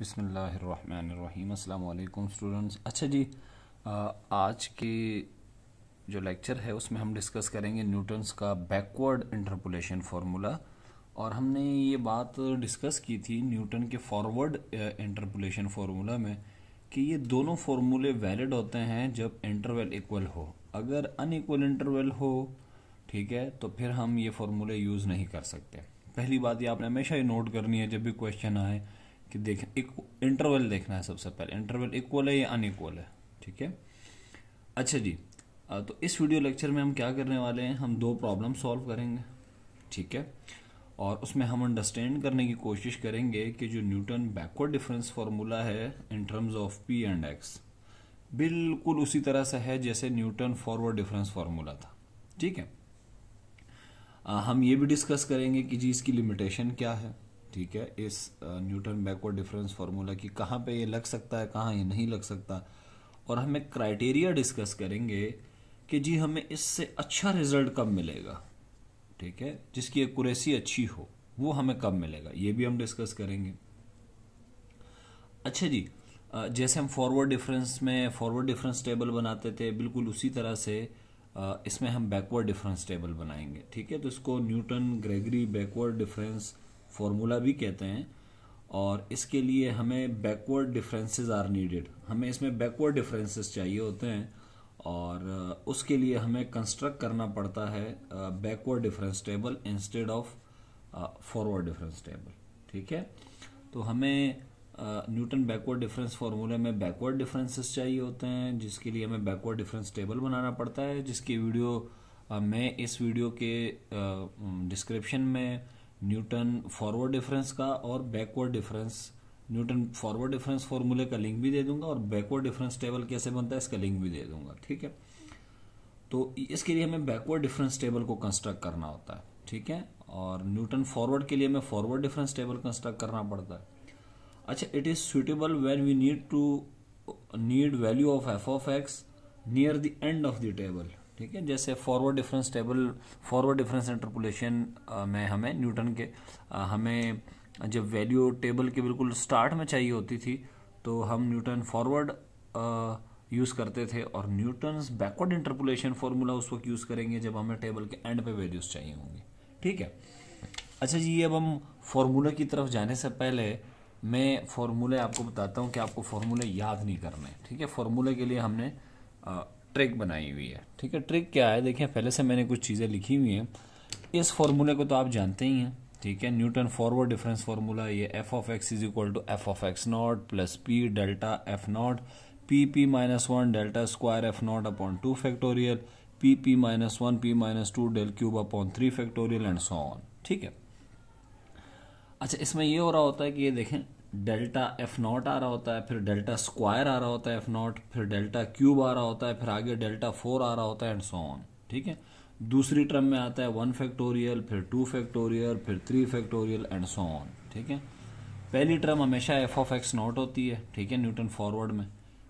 बिस्मिल्लाहिर्रहमानिर्रहीम। अस्सलाम वालेकुम स्टूडेंट्स। अच्छा जी, आज के जो लेक्चर है उसमें हम डिस्कस करेंगे न्यूटन्स का बैकवर्ड इंटरपोलेशन फार्मूला। और हमने ये बात डिस्कस की थी न्यूटन के फॉरवर्ड इंटरपोलेशन फार्मूला में कि ये दोनों फार्मूले वैलिड होते हैं जब इंटरवल इक्वल हो। अगर अनइक्वल इंटरवल हो, ठीक है, तो फिर हम ये फार्मूले यूज़ नहीं कर सकते। पहली बात ये आपने हमेशा ही नोट करनी है जब भी क्वेश्चन आए कि देखें इंटरवल देखना है। सबसे पहले इंटरवल इक्वल है या अनइक्वल है, ठीक है। अच्छा जी, तो इस वीडियो लेक्चर में हम क्या करने वाले हैं, हम दो प्रॉब्लम सॉल्व करेंगे, ठीक है। और उसमें हम अंडरस्टैंड करने की कोशिश करेंगे कि जो न्यूटन बैकवर्ड डिफरेंस फार्मूला है in terms of P and x बिल्कुल उसी तरह से है जैसे न्यूटन फॉरवर्ड डिफरेंस फार्मूला था, ठीक है। हम ये भी डिस्कस करेंगे कि जी इसकी लिमिटेशन क्या है, ठीक है, इस न्यूटन बैकवर्ड डिफरेंस फार्मूला की कहाँ पे ये लग सकता है, कहाँ ये नहीं लग सकता। और हम एक क्राइटेरिया डिस्कस करेंगे कि जी हमें इससे अच्छा रिजल्ट कब मिलेगा, ठीक है, जिसकी एक्यूरेसी अच्छी हो, वो हमें कब मिलेगा, ये भी हम डिस्कस करेंगे। अच्छा जी, जैसे हम फॉरवर्ड डिफरेंस में फॉरवर्ड डिफरेंस टेबल बनाते थे, बिल्कुल उसी तरह से इसमें हम बैकवर्ड डिफरेंस टेबल बनाएंगे, ठीक है। तो इसको Newton Gregory backward difference formula भी कहते हैं। और इसके लिए हमें बैकवर्ड डिफरेंसेस आर नीडेड, हमें इसमें बैकवर्ड डिफरेंसेस चाहिए होते हैं। और उसके लिए हमें कंस्ट्रक्ट करना पड़ता है backward difference table instead of forward difference table, ठीक है। तो हमें न्यूटन बैकवर्ड डिफरेंस फार्मूले में बैकवर्ड डिफरेंसेस चाहिए होते हैं, जिसके लिए हमें बैकवर्ड डिफरेंस टेबल बनाना पड़ता है, जिसकी वीडियो मैं इस वीडियो के डिस्क्रिप्शन में न्यूटन फॉरवर्ड डिफरेंस का और backward difference Newton forward difference फार्मूले का लिंक भी दे दूंगा और बैकवर्ड डिफरेंस टेबल कैसे बनता है इसका लिंक भी दे दूंगा, ठीक है। तो इसके लिए हमें बैकवर्ड डिफरेंस टेबल को कंस्ट्रक्ट करना होता है, ठीक है। और न्यूटन फॉरवर्ड के लिए हमें फॉरवर्ड डिफरेंस टेबल कंस्ट्रक्ट करना पड़ता है। अच्छा, it is suitable when we need value of f of x near the end of the table, ठीक है। जैसे forward difference table forward difference interpolation में हमें न्यूटन के हमें जब वैल्यू टेबल के बिल्कुल स्टार्ट में चाहिए होती थी तो हम न्यूटन फॉरवर्ड यूज करते थे, और न्यूटन्स बैकवर्ड इंटरपोलेशन फॉर्मूला उस वक्त यूज करेंगे जब हमें टेबल के एंड पे वैल्यूज चाहिए होंगी, ठीक है। अच्छा जी, अब हम फॉर्मूला की तरफ जाने से पहले मैं फॉर्मूले आपको बताता हूँ कि आपको फॉर्मूले याद नहीं करने, ठीक है। फॉर्मूले के लिए हमने ट्रिक बनाई हुई है, ठीक है। ट्रिक क्या है, देखिए पहले से मैंने कुछ चीज़ें लिखी हुई हैं। इस फॉर्मूले को तो आप जानते ही हैं, ठीक है। न्यूटन फॉरवर्ड डिफरेंस फार्मूला ये f of x is equal to f of x not plus p delta f not p minus one delta square f not upon 2 factorial p minus one p minus two del cube upon 3 factorial and so on, ठीक है। अच्छा, इसमें ये हो रहा होता है कि ये देखें डेल्टा एफ नॉट आ रहा होता है, फिर डेल्टा स्क्वायर आ रहा होता है एफ नॉट, फिर डेल्टा क्यूब आ रहा होता है, फिर आगे डेल्टा 4 आ रहा होता है एंड सो ऑन, ठीक है। दूसरी टर्म में आता है 1 फैक्टोरियल, फिर 2 फैक्टोरियल, फिर 3 फैक्टोरियल एंड सो ऑन, ठीक है। पहली टर्म हमेशा एफ ऑफ एक्स नॉट होती है, ठीक है, न्यूटन फॉरवर्ड में।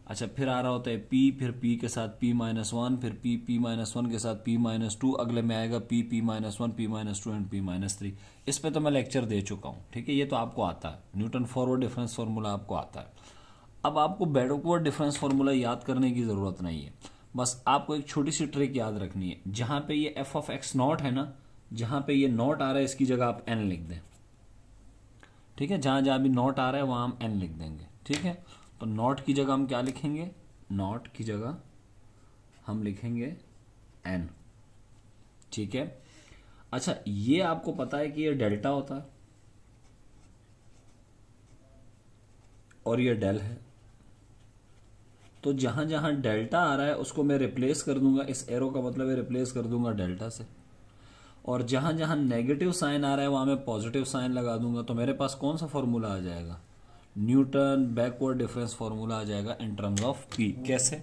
अच्छा, फिर आ रहा होता है पी, फिर पी के साथ पी माइनस वन, फिर पी माइनस वन के साथ पी माइनस टू, अगले में आएगा P minus one, p minus to and P minus three. इस पे तो मैं लेक्चर दे चुका हूँ, ठीक है, ये तो आपको आता है, न्यूटन फॉरवर्ड डिफरेंस फार्मूला आपको आता है। अब आपको बैकवर्ड डिफरेंस फार्मूला याद करने की जरूरत नहीं है, बस आपको एक छोटी सी ट्रिक याद रखनी है। जहां पे ये एफ ऑफ एक्स नॉट है ना, जहां पे ये नॉट आ रहा है इसकी जगह आप एन लिख दें, ठीक है। जहां जहां भी नॉट आ रहा है वहां हम एन लिख देंगे, ठीक है। तो नॉट की जगह हम क्या लिखेंगे, नॉट की जगह हम लिखेंगे एन, ठीक है। अच्छा, ये आपको पता है कि ये डेल्टा होता है और ये डेल है, तो जहां जहां डेल्टा आ रहा है उसको मैं रिप्लेस कर दूंगा, इस एरो का मतलब है रिप्लेस कर दूंगा डेल्टा से, और जहां जहां नेगेटिव साइन आ रहा है वहां मैं पॉजिटिव साइन लगा दूंगा। तो मेरे पास कौन सा फॉर्मूला आ जाएगा, न्यूटन बैकवर्ड डिफरेंस फार्मूला आ जाएगा इन टर्म्स ऑफ पी। कैसे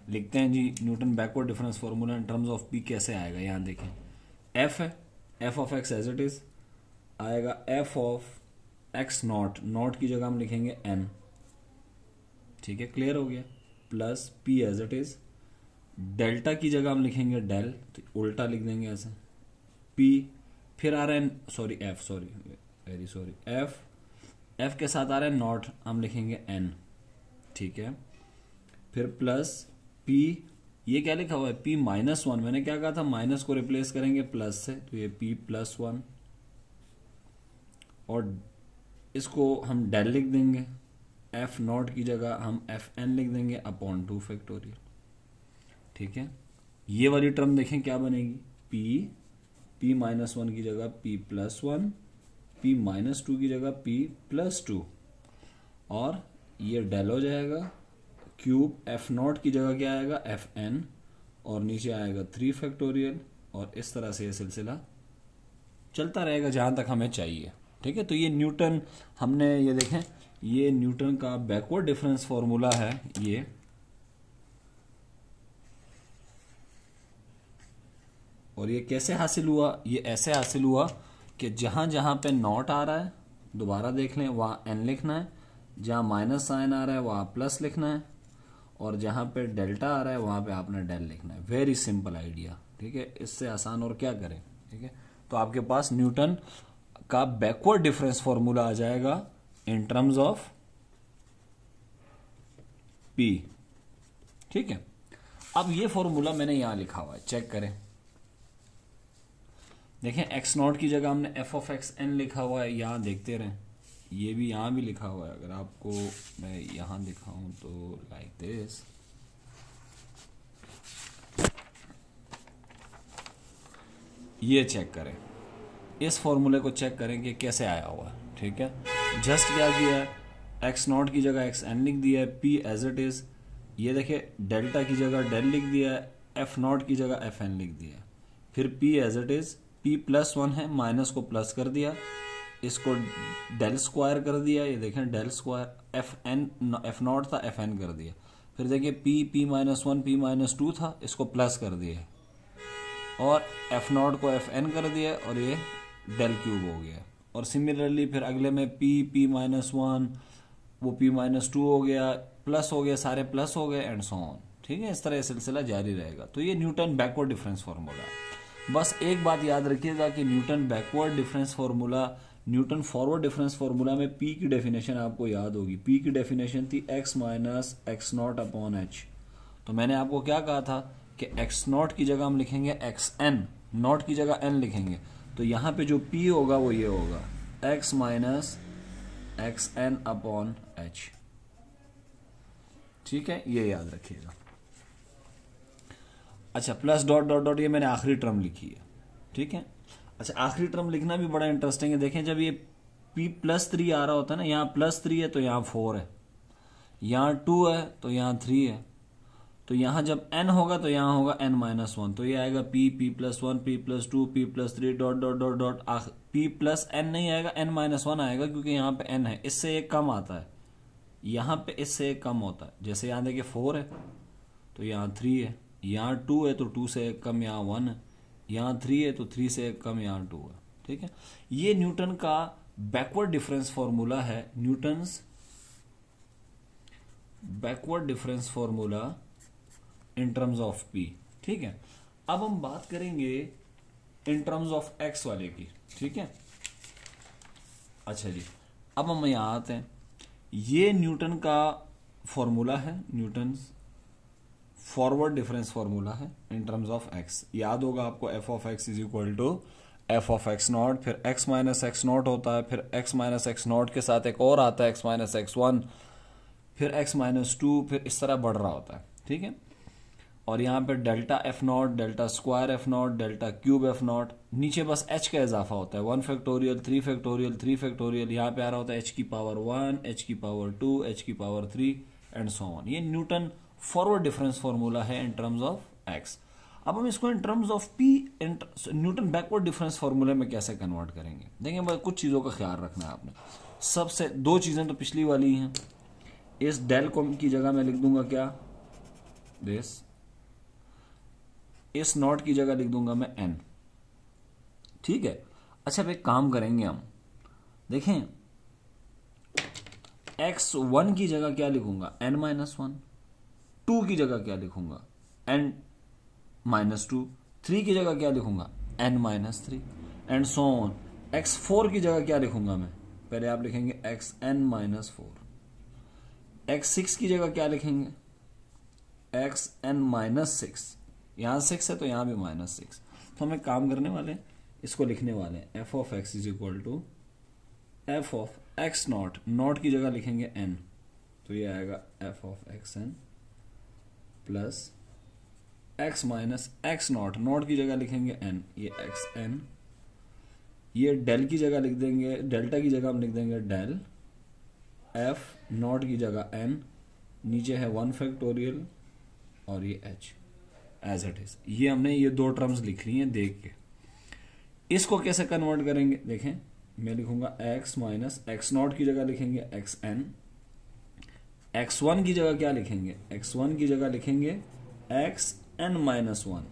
लिखते हैं जी Newton backward difference formula in terms of P, कैसे आएगा, यहां देखें एफ है, F of X as it is आएगा F of x not, not की जगह हम लिखेंगे एन, ठीक है, क्लियर हो गया, plus p as it is, delta की जगह हम लिखेंगे डेल, तो उल्टा लिख देंगे ऐसे पी, फिर आ रहा है sorry F, sorry very sorry F F के साथ आ रहा है नॉट, हम लिखेंगे एन, ठीक है। फिर प्लस पी, ये क्या लिखा हुआ है पी माइनस वन, मैंने क्या कहा था माइनस को रिप्लेस करेंगे प्लस से, तो ये पी प्लस वन, और इसको हम डेल लिख देंगे, एफ नॉट की जगह हम एफ एन लिख देंगे अपॉन 2 फैक्टोरियल, ठीक है। ये वाली टर्म देखें क्या बनेगी, पी माइनस वन की जगह P plus one, p minus to की जगह पी प्लस टू, और ये डेल हो जाएगा, क्यूब एफ नॉट की जगह क्या आएगा एफ एन, और नीचे आएगा 3 फैक्टोरियल, और इस तरह से ये सिलसिला चलता रहेगा जहां तक हमें चाहिए, ठीक है। तो ये न्यूटन, हमने ये देखें ये न्यूटन का बैकवर्ड डिफरेंस फॉर्मूला है ये, और ये कैसे हासिल हुआ, ये ऐसे हासिल हुआ कि जहां जहां पे नॉट आ रहा है, दोबारा देख लें, वहां एन लिखना है, जहां माइनस साइन आ रहा है वहां प्लस लिखना है, और जहां पे डेल्टा आ रहा है वहां पे आपने डेल लिखना है। वेरी सिंपल आइडिया, ठीक है, इससे आसान और क्या करें, ठीक है। तो आपके पास न्यूटन का बैकवर्ड डिफरेंस फॉर्मूला आ जाएगा इन टर्म्स ऑफ पी, ठीक है। अब ये फॉर्मूला मैंने यहां लिखा हुआ है, चेक करें, देखें एक्स नॉट की जगह हमने एफ ऑफ एक्स एन लिखा हुआ है, यहां देखते रहें, ये भी यहां भी लिखा हुआ है, अगर आपको मैं यहां दिखाऊं तो लाइक दिस, ये चेक करें, इस फॉर्मूले को चेक करें कि कैसे आया हुआ है, ठीक है। जस्ट क्या किया है, एक्स नॉट की जगह एक्स एन लिख दिया है, पी एज इट इज, ये देखिए डेल्टा की जगह डेल लिख दिया है, एफ नॉट की जगह एफ एन लिख दिया है, फिर p as it is, p plus one है, माइनस को प्लस कर दिया, इसको डेल स्क्वायर कर दिया, ये देखें डेल स्क्वायर, एफ नॉट था एफ एन कर दिया, फिर देखिए p minus one p minus two था, इसको प्लस कर दिया, और एफ नॉट को एफ एन कर दिया, और ये डेल क्यूब हो गया, और सिमिलरली फिर अगले में पी माइनस वन, वो पी माइनस टू हो गया, प्लस हो गया, सारे प्लस हो गए, एंड सो ऑन, ठीक है। इस तरह सिलसिला जारी रहेगा। तो ये न्यूटन बैकवर्ड डिफरेंस फार्मूला है। बस एक बात याद रखिएगा कि Newton backward difference formula, Newton forward difference formula में पी की डेफिनेशन आपको याद होगी, पी की डेफिनेशन थी x minus x not upon H. तो मैंने आपको क्या कहा था कि एक्स नॉट की जगह हम लिखेंगे एक्स एन, नॉट की जगह एन लिखेंगे, तो यहां पे जो पी होगा वो ये होगा x minus x n upon h, ठीक है, ये याद रखिएगा। अच्छा, प्लस डॉट डॉट डॉट, ये मैंने आखिरी टर्म लिखी है, ठीक है। अच्छा, आखिरी टर्म लिखना भी बड़ा इंटरेस्टिंग है। देखें जब ये p प्लस 3 आ रहा होता है ना, यहाँ प्लस 3 है तो यहाँ 4 है, यहाँ 2 है तो यहाँ 3 है, तो यहाँ जब n होगा तो यहाँ होगा n माइनस वन, तो ये आएगा p plus one, p plus two, p plus three, dot dot dot dot, p plus n नहीं आएगा, n माइनस वन आएगा, क्योंकि यहाँ पे n है, इससे एक कम आता है, यहाँ पे इससे एक कम होता है। जैसे यहाँ देखिए 4 है तो यहाँ 3 है, यहाँ 2 है तो 2 से एक कम यहाँ 1 है, यहाँ 3 है तो 3 से एक कम यहाँ 2 है, ठीक है। ये न्यूटन का बैकवर्ड डिफरेंस फॉर्मूला है, Newton's backward difference formula in terms of P, ठीक है। अब हम बात करेंगे इन टर्म्स ऑफ एक्स वाले की, ठीक है। अच्छा जी, अब हम यहां आते हैं, ये न्यूटन का फॉर्मूला है, न्यूटन फॉरवर्ड डिफरेंस फॉर्मूला है इन टर्म्स ऑफ एक्स। याद होगा आपको f of x is equal to f of x naught, फिर एक्स माइनस एक्स नॉट होता है, फिर एक्स माइनस एक्स नॉट के साथ एक और आता है एक्स माइनस एक्स वन, फिर एक्स माइनस टू, फिर इस तरह बढ़ रहा होता है, ठीक है। और यहाँ पे delta f not, delta square f not, delta cube F not, नीचे बस एच का इजाफा होता है, 1 फैक्टोरियल, 3 फैक्टोरियल, 3 फैक्टोरियल, यहाँ पे आ रहा होता है एच की पावर 1, एच की पावर 2, एच की पावर 3 एंड सो ऑन। ये न्यूटन फॉरवर्ड डिफरेंस फॉर्मूला है इन टर्म्स ऑफ एक्स। अब हम इसको इन terms of P, Newton backward difference फॉर्मूले में कैसे कन्वर्ट करेंगे, देखिए कुछ चीजों का ख्याल रखना है आपने। सबसे दो चीजें तो पिछली वाली हैं, इस डेल को की जगह मैं लिख दूंगा क्या, दिस, इस नॉट की जगह लिख दूंगा मैं एन, ठीक है। अच्छा, अब एक काम करेंगे हम, देखें x1 की जगह क्या लिखूंगा, n माइनस वन, 2 की जगह क्या लिखूंगा, n माइनस टू, 3 की जगह क्या लिखूंगा, n minus three, and so on. x4 की जगह क्या लिखूंगा मैं, पहले आप लिखेंगे xn-4। x6 की जगह क्या लिखेंगे, xn-6। यहां 6 है तो यहां भी -6। तो हम एक काम करने वाले हैं, इसको लिखने वाले हैं f of x is equal to f of x naught, not की जगह लिखेंगे n, तो ये आएगा f of xn plus x minus x naught, not की जगह लिखेंगे n, ये xn। ये डेल की जगह लिख देंगे, डेल्टा की जगह हम लिख देंगे डेल, f नॉट की जगह n, नीचे है 1 फैक्टोरियल और ये h एज इट इज। ये हमने ये दो टर्म्स लिख ली हैं देख के। इसको कैसे कन्वर्ट करेंगे देखें, मैं लिखूंगा x माइनस x नॉट की जगह लिखेंगे xn, x1 की जगह क्या लिखेंगे, x1 की जगह लिखेंगे xn-1,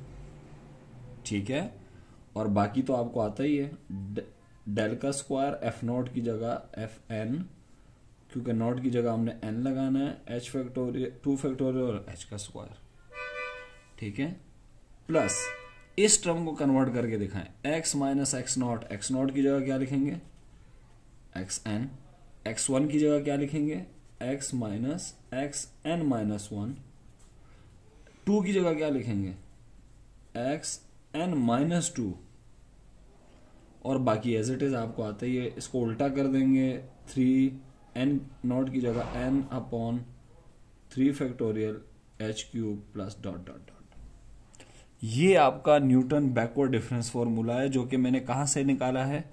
ठीक है। और बाकी तो आपको आता ही है, डेल का स्क्वायर f नॉट की जगह fn, क्योंकि नॉट की जगह हमने n लगाना है, h फैक्टोरियल 2 फैक्टोरियल और h का स्क्वायर, ठीक है। प्लस इस टर्म को कन्वर्ट करके दिखाएं, x minus x not, x not की जगह क्या लिखेंगे xn, x1 की जगह क्या लिखेंगे x माइनस xn-1, 2 की जगह क्या लिखेंगे xn-2, और बाकी एज इट इज आपको आता ही है। इसको उल्टा कर देंगे, 3n नॉट की जगह n upon 3 factorial h cube plus dot dot dot. ये आपका न्यूटन बैकवर्ड डिफरेंस फॉर्मूला है, जो कि मैंने कहाँ से निकाला है,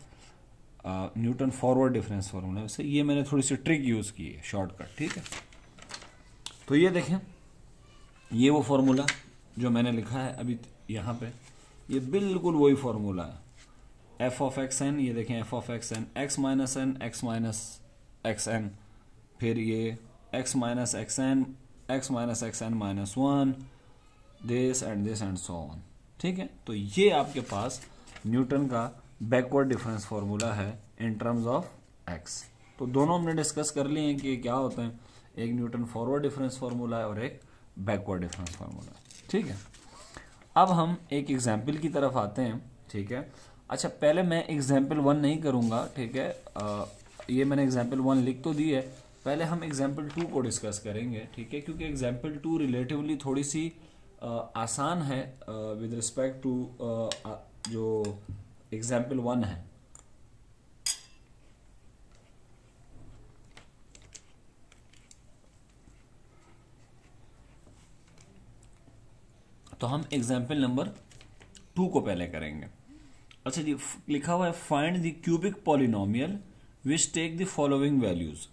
न्यूटन फॉरवर्ड डिफरेंस फॉर्मूला से। ये मैंने थोड़ी सी ट्रिक यूज की है, शॉर्टकट, ठीक है। तो ये देखें, ये वो फॉर्मूला जो मैंने लिखा है अभी यहाँ पे, ये बिल्कुल वही फॉर्मूला है, f ऑफ एक्स एन। ये देखें f of x n, x minus n, x minus x n, फिर ये x minus x n, x minus x n minus 1, this and so on, ठीक है। तो ये आपके पास न्यूटन का बैकवर्ड डिफरेंस फॉर्मूला है इन टर्म्स ऑफ x। तो दोनों हमने डिस्कस कर लिए हैं कि क्या होते हैं, एक न्यूटन फॉरवर्ड डिफरेंस फॉर्मूला है और एक बैकवर्ड डिफरेंस फॉर्मूला है, ठीक है। अब हम एक एग्जाम्पल की तरफ आते हैं, ठीक है। अच्छा, पहले मैं एग्जाम्पल 1 नहीं करूंगा, ठीक है। ये मैंने एग्जाम्पल 1 लिख तो दी है, पहले हम एग्जाम्पल 2 को डिस्कस करेंगे, ठीक है, क्योंकि एग्जाम्पल 2 रिलेटिवली थोड़ी सी आसान है विद रिस्पेक्ट टू जो एग्जाम्पल 1 है। तो हम एग्जाम्पल नंबर 2 को पहले करेंगे। अच्छा जी, लिखा हुआ है find the cubic polynomial which take the following values.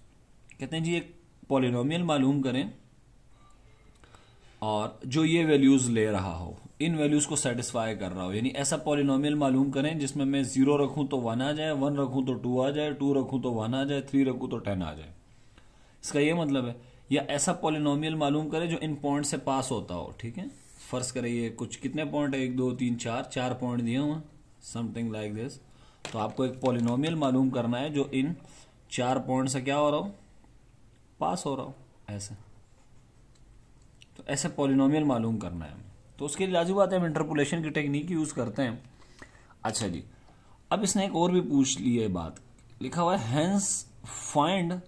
कहते हैं जी एक पॉलिनोमियल मालूम करें और जो ये वैल्यूज ले रहा हो, इन वैल्यूज को सेटिस्फाई कर रहा हो, यानी ऐसा पॉलिनोमियल मालूम करें जिसमें मैं 0 रखूं तो 1 आ जाए, 1 रखूं तो 2 आ जाए, 2 रखूं तो 1 आ जाए, 3 रखूं तो 10 आ जाए। इसका ये मतलब है, या ऐसा पॉलिनोमियल मालूम करें जो इन पॉइंट से पास होता हो, ठीक है। फर्ज करिए कुछ कितने पॉइंट है, 1 2 3 4 पॉइंट दिए हुए, समथिंग लाइक दिस। तो आपको एक पॉलिनोमियल मालूम करना है जो इन 4 पॉइंट से क्या हो रहा हो, पास हो रहा हो, ऐसे। तो ऐसे पॉलिनोमियल मालूम करना है, तो उसके लिए लाजिम बात है हम इंटरपोलेशन की टेक्निक यूज करते हैं। अच्छा जी, अब इसने एक और भी पूछ ली है बात, लिखा हुआ है हेंस फाइंड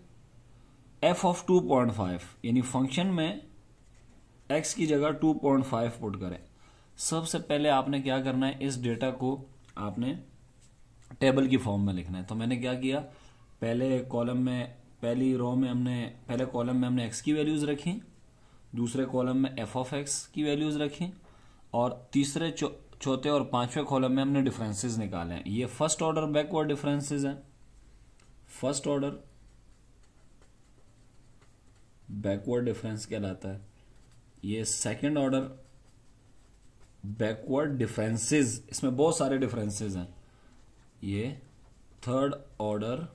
f ऑफ 2.5, यानी फंक्शन में x की जगह 2.5 पुट करें। सबसे पहले आपने क्या करना है, इस डेटा को आपने टेबल की फॉर्म में लिखना है। तो मैंने क्या किया, पहले कॉलम में, पहली रो में हमने, पहले कॉलम में हमने x की वैल्यूज रखी, दूसरे कॉलम में f ऑफ x की वैल्यूज रखी, और तीसरे चौथे और पांचवें कॉलम में हमने डिफरेंसेस निकाले हैं। ये फर्स्ट ऑर्डर बैकवर्ड डिफरेंसेस हैं, फर्स्ट ऑर्डर बैकवर्ड डिफरेंस कहलाता है। ये सेकंड ऑर्डर बैकवर्ड डिफरेंसेस, इसमें बहुत सारे डिफरेंसेस हैं। ये थर्ड ऑर्डर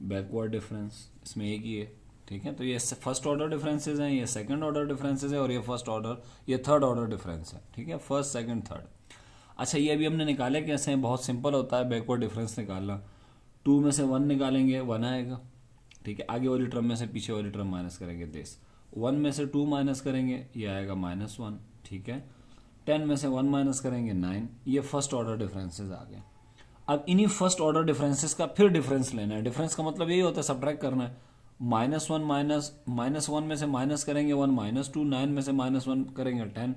बैकवर्ड डिफरेंस, इसमें एक ही है, ठीक है। तो ये फर्स्ट ऑर्डर डिफरेंसेस हैं, ये सेकंड ऑर्डर डिफरेंसेस है, और ये फर्स्ट ऑर्डर, ये थर्ड ऑर्डर डिफरेंस है, ठीक है, फर्स्ट सेकंड थर्ड। अच्छा, ये अभी हमने निकाले कैसे हैं, बहुत सिंपल होता है बैकवर्ड डिफरेंस निकालना। 2 में से 1 निकालेंगे, 1 आएगा, ठीक है। आगे वाली टर्म में से पीछे वाली टर्म माइनस करेंगे, दिस 1 में से 2 माइनस करेंगे, ये आएगा -1, ठीक है। 10 में से 1 माइनस करेंगे 9, ये फर्स्ट ऑर्डर डिफरेंसेस आ गए। अब इन्हीं फर्स्ट ऑर्डर डिफरेंसेस का फिर डिफरेंस लेना है। डिफरेंस का मतलब यही होता है सब्ट्रैक्ट करना है। -1 में से माइनस करेंगे 1, -2, 9 में से -1 करेंगे 10,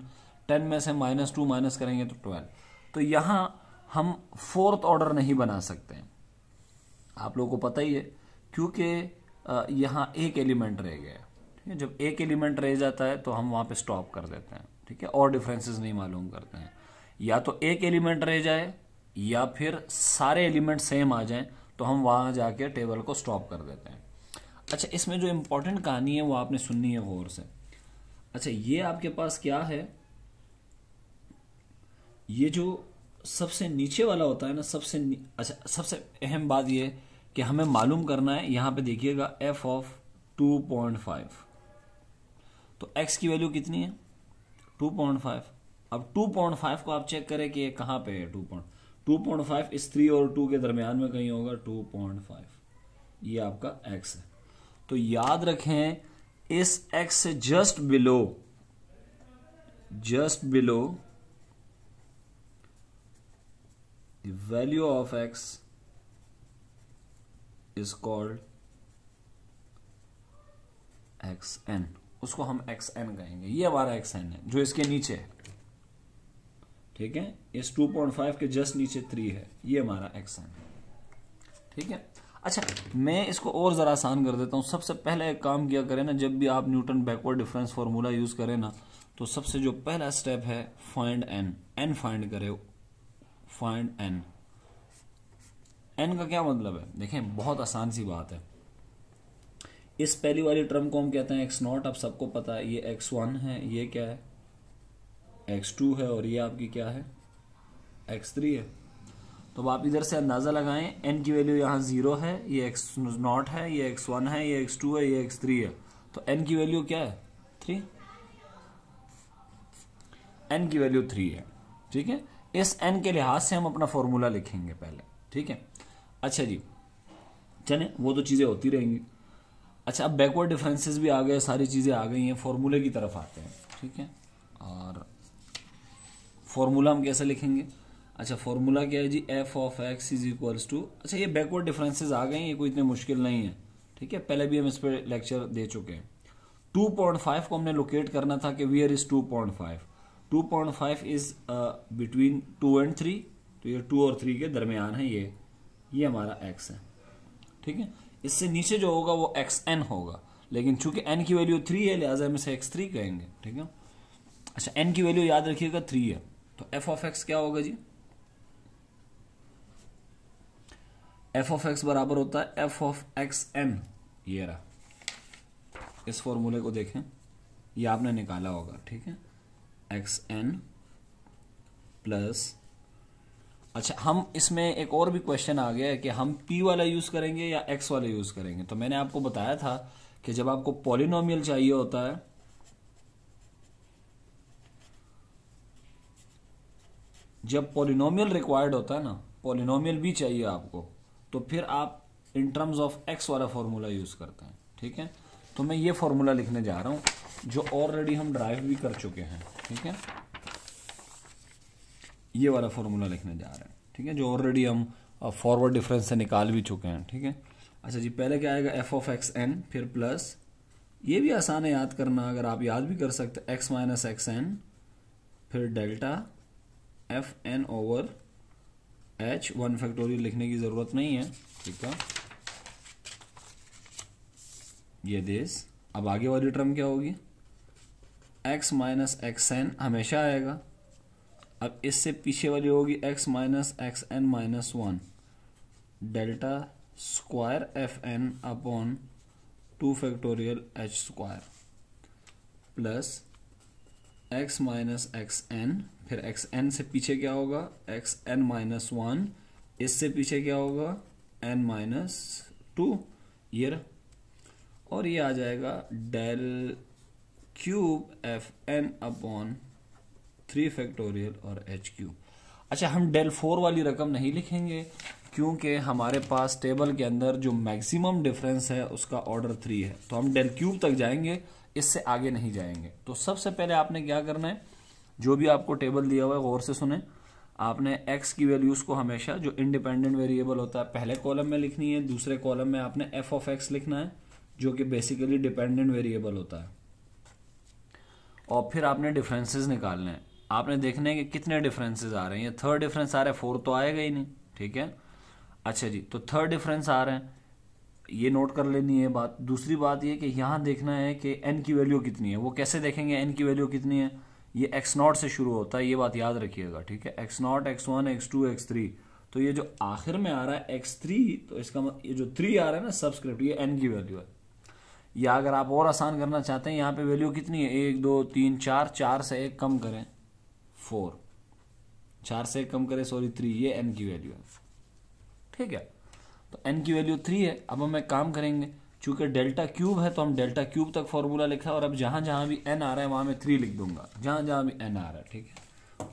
10 में से -2 माइनस करेंगे तो 12। तो यहां हम फोर्थ ऑर्डर नहीं बना सकते हैं, आप लोगों को पता ही है, क्योंकि यहां एक एलिमेंट रह गया। ठीक है, जब एक एलिमेंट रह जाता है तो हम वहां पे स्टॉप कर देते हैं। ठीक है, और डिफरेंसेस नहीं मालूम करते हैं। या तो एक एलिमेंट रह जाए या फिर सारे एलिमेंट सेम आ जाएं, तो हम वहां जाके टेबल को स्टॉप कर देते हैं। अच्छा, इसमें जो इंपॉर्टेंट कहानी है वो आपने सुननी है गौर से। अच्छा, ये आपके पास क्या है, ये जो सबसे नीचे वाला होता है ना, अच्छा, सबसे अहम बात ये कि हमें मालूम करना है, यहां पे देखिएगा f ऑफ 2.5, तो x की वैल्यू कितनी है 2.5। अब 2.5 को आप चेक करें कि ये कहां पे है। 2.5 इस 3 और 2 के दरमियान में कहीं होगा 2.5, ये आपका x है। तो याद रखें, इस x से just below the value of x is called xn, उसको हम xn कहेंगे। ये हमारा xn है जो इसके नीचे है। ठीक है, इस 2.5 के जस्ट नीचे 3 है, ये हमारा xn है। ठीक है, अच्छा, मैं इसको और जरा आसान कर देता हूं। सबसे पहले एक काम किया करें ना, जब भी आप Newton backward difference formula use करें ना, तो सबसे जो पहला स्टेप है फाइंड n फाइंड करें। फाइंड n का क्या मतलब है, देखें बहुत आसान सी बात है। इस पहली वाली टर्म को हम कहते हैं x0, अब सबको पता है ये x1 है, ये क्या है x2 है, और ये आपकी क्या है x3 है। तो अब आप इधर से अंदाजा लगाएं, n की वैल्यू यहाँ 0 है, ये x0 है, ये x1 है, ये x2 है, ये x3 है, तो n की वैल्यू क्या है 3, n की वैल्यू 3 है। ठीक है, इस n के लिहाज से हम अपना फॉर्मूला लिखेंगे पहले। ठीक है, अच्छा जी, चले वो तो चीजें होती रहेंगी। अच्छा, अब बैकवर्ड डिफरेंसेस भी आ गए, सारी चीजें आ गई हैं, फॉर्मूले की तरफ आते हैं। ठीक है, और फॉर्मूला हम कैसे लिखेंगे। अच्छा, फॉर्मूला क्या है जी, f of x is equals to, अच्छा ये बैकवर्ड डिफरेंसेस आ गए हैं, ये कोई इतने मुश्किल नहीं है। ठीक है, पहले भी हम इस पर लेक्चर दे चुके हैं। 2.5 को हमने लोकेट करना था कि where is 2.5। 2.5 is between 2 and 3, तो ये 2 और 3 के दरमियान है, ये हमारा x है। ठीक है, इससे नीचे जो होगा वो xn होगा, लेकिन चूंकि n की वैल्यू 3 है लिहाजा हम इसे x3 कहेंगे। ठीक है, अच्छा n की वैल्यू याद रखिएगा 3 है, तो f ऑफ x क्या होगा जी, f ऑफ x बराबर होता है f ऑफ xn। ये रहा, इस फॉर्मूले को देखें, ये आपने निकाला होगा। ठीक है, xn प्लस, अच्छा हम इसमें एक और भी क्वेश्चन आ गया है कि हम p वाला यूज करेंगे या x वाला यूज करेंगे। तो मैंने आपको बताया था कि जब आपको पॉलिनोमियल चाहिए होता है, जब पॉलिनोमियल रिक्वायर्ड होता है ना, पॉलिनोमियल भी चाहिए आपको, तो फिर आप इन टर्म्स ऑफ x वाला फॉर्मूला यूज करते हैं। ठीक है, तो मैं ये फॉर्मूला लिखने जा रहा हूं जो ऑलरेडी हम ड्राइव भी कर चुके हैं। ठीक है, ये वाला फॉर्मूला लिखने जा रहे हैं। ठीक है, जो ऑलरेडी हम फॉरवर्ड डिफरेंस से निकाल भी चुके हैं। ठीक है, अच्छा जी, पहले क्या आएगा f ऑफ xn, फिर प्लस, ये भी आसान है याद करना, अगर आप याद भी कर सकते, x माइनस xn, फिर delta fn over h, 1 factorial लिखने की जरूरत नहीं है। ठीक है, ये दिस। अब आगे वाली टर्म क्या होगी, x माइनस xn हमेशा आएगा। अब इससे पीछे वाली होगी x minus xn minus 1, delta square fn upon 2 factorial h square, plus x minus xn, फिर xn से पीछे क्या होगा xn माइनस 1, इससे पीछे क्या होगा n माइनस 2, ये रहा, और ये आ जाएगा del cube fn upon 3 factorial और h क्यूब। अच्छा, हम डेल 4 वाली रकम नहीं लिखेंगे क्योंकि हमारे पास टेबल के अंदर जो मैक्सिमम डिफरेंस है उसका ऑर्डर 3 है, तो हम डेल क्यूब तक जाएंगे, इससे आगे नहीं जाएंगे। तो सबसे पहले आपने क्या करना है, जो भी आपको टेबल दिया हुआ है गौर से सुने, आपने x की वैल्यूज को हमेशा जो इंडिपेंडेंट वेरिएबल होता है पहले कॉलम में लिखनी है, दूसरे कॉलम में आपने f ऑफ x लिखना है जो कि बेसिकली डिपेंडेंट वेरिएबल होता है, और फिर आपने डिफरेंसेस निकालने हैं। आपने देखना है कि कितने डिफरेंसेस आ रहे हैं। ये थर्ड डिफरेंस आ रहा है, फोर्थ तो आएगा ही नहीं, ठीक है। अच्छा जी, तो थर्ड डिफरेंस आ रहे हैं, ये नोट कर लेनी है बात। दूसरी बात ये कि यहाँ देखना है कि n की वैल्यू कितनी है। वो कैसे देखेंगे n की वैल्यू कितनी है? ये x0 से शुरू होता है, ये बात याद रखिएगा, ठीक है। x0, x1, x2, x3, तो ये जो आखिर में आ रहा है x3, तो इसका ये जो 3 आ रहा है ना सबस्क्रिप्ट, ये n की वैल्यू है। या अगर आप और आसान करना चाहते हैं, यहाँ पे वैल्यू कितनी है? 1 2 3 4, 4 से 1 कम करें 4, 4 से 1 कम करें सॉरी 3, ये n की वैल्यू है, ठीक है। तो n की वैल्यू 3 है। अब हम एक काम करेंगे, चूंकि डेल्टा क्यूब है तो हम डेल्टा क्यूब तक फॉर्मूला लिखा है, और अब जहां जहां भी n आ रहा है वहां मैं 3 लिख दूंगा, जहां जहां भी n आ रहा है, ठीक है,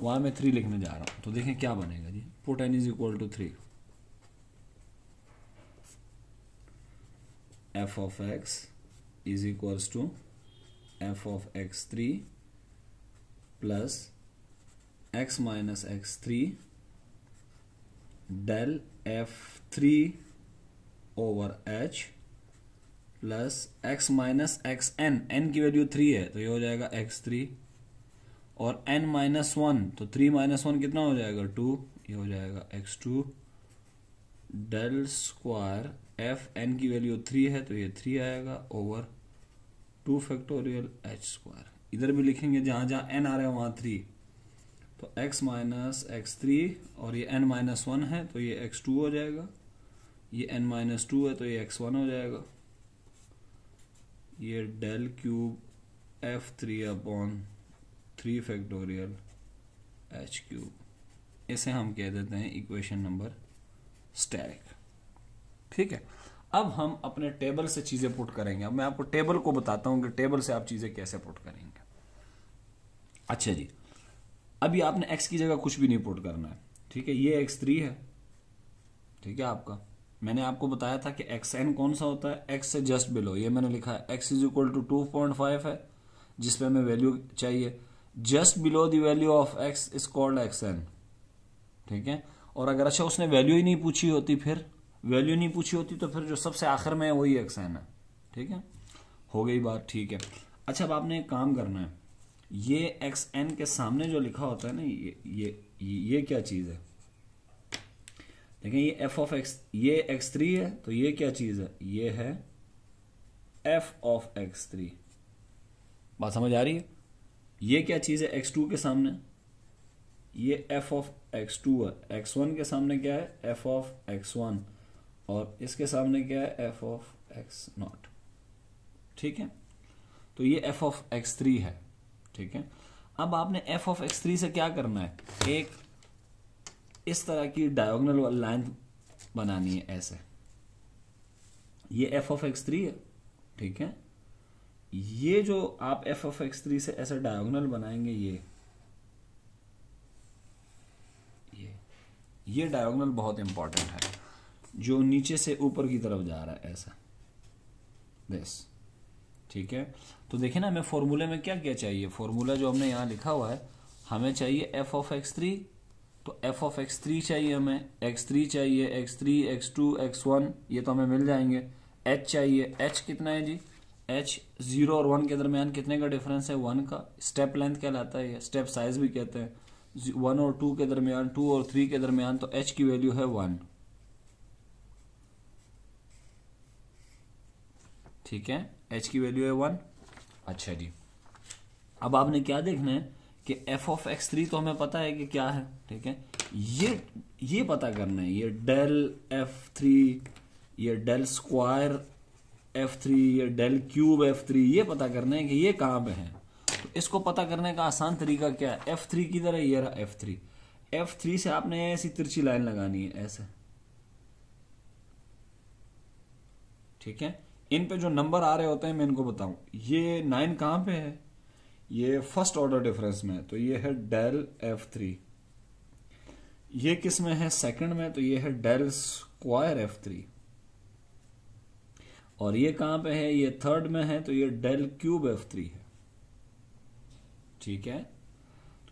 वहां मैं 3 लिखने जा रहा हूं। तो देखें क्या बनेगा जी, put n is equal to 3, f of x is equals to f of x3 plus x minus x3 del f3 over h plus x minus x N, N की वैल्यू 3 है तो ये हो जाएगा x3, और n माइनस 1, तो 3 minus 1 कितना हो जाएगा? 2, ये हो जाएगा x2 del square f, n की वैल्यू 3 है तो ये 3 आएगा ओवर 2 फैक्टोरियल h स्क्वायर। इधर भी लिखेंगे जहां जहां n आ रहा है वहां 3, तो x माइनस x3 और ये n माइनस 1 है तो ये x2 हो जाएगा, ये n माइनस 2 है तो ये x1 हो जाएगा, ये del cube f3 upon 3 factorial h cube, इसे हम कह देते हैं इक्वेशन नंबर स्टैटिक, ठीक है। अब हम अपने टेबल से चीजें पुट करेंगे। अब मैं आपको टेबल को बताता हूं कि टेबल से आप चीजें कैसे पुट करेंगे। अच्छा जी, अभी आपने x की जगह कुछ भी नहीं पुट करना है, ठीक है। ये x3 है, ठीक है। आपका मैंने आपको बताया था कि xn कौन सा होता है? x से जस्ट बिलो, ये मैंने लिखा है x इज इक्वल टू 2.5 है, जिसपे हमें वैल्यू चाहिए। Just below the value of x is called xn, ठीक है। और अगर अच्छा उसने वैल्यू ही नहीं पूछी होती, फिर वैल्यू नहीं पूछी होती तो फिर जो सबसे आखिर में है वही xn है, ठीक है। हो गई बात, ठीक है। अच्छा, अब आपने एक काम करना है, ये xn के सामने जो लिखा होता है ना, ये क्या चीज है? देखें, ये f ऑफ x, ये x3 है तो ये क्या चीज है? ये है f ऑफ x3। बात समझ आ रही है? ये क्या चीज है x2 के सामने? ये f ऑफ x2 है। x1 के सामने क्या है? f ऑफ x1, और इसके सामने क्या है? f ऑफ x0, ठीक है। तो ये f ऑफ x3 है, ठीक है। अब आपने f ऑफ x3 से क्या करना है? एक इस तरह की डायगोनल लाइन बनानी है, ऐसे। ये f ऑफ x3 है, ठीक है। ये जो आप f ऑफ x3 से ऐसे डायगोनल बनाएंगे, ये डायगोनल बहुत इंपॉर्टेंट है, जो नीचे से ऊपर की तरफ जा रहा है, ऐसा, दिस, ठीक है। तो देखिए ना, हमें फॉर्मूले में क्या क्या चाहिए? फॉर्मूला जो हमने यहां लिखा हुआ है, हमें चाहिए f ऑफ x3, तो f ऑफ x3 चाहिए हमें, x3 चाहिए, x3, x2, x1, ये तो हमें मिल जाएंगे। h चाहिए, h कितना है जी? h 0 और 1 के दरमियान कितने का डिफरेंस है? 1 का। स्टेप लेंथ कहलाता है, स्टेप साइज भी कहते हैं। 1 और 2 के दरमियान, 2 और 3 के दरमियान, तो h की वैल्यू है 1, ठीक है। h की वैल्यू है 1। अच्छा जी, अब आपने क्या देखना है कि f ऑफ x3 तो हमें पता है कि क्या है, ठीक है। ये पता करना है, ये डेल f3, ये डेल स्क्वायर f3, ये डेल क्यूब f3, ये पता करना है कि ये कहां पे है। तो इसको पता करने का आसान तरीका क्या है? f3 किधर है? ये रहा f3। f3 से आपने ऐसी तिरछी लाइन लगानी है, ऐसे, ठीक है। इन पे जो नंबर आ रहे होते हैं मैं इनको बताऊं, ये 9 कहां पे है? ये फर्स्ट ऑर्डर डिफरेंस में, तो ये है डेल f3। ये किस में है? सेकंड में, तो ये है डेल स्क्वायर f3। और ये कहां पे है? ये थर्ड में है, तो ये डेल क्यूब f3 है, ठीक है।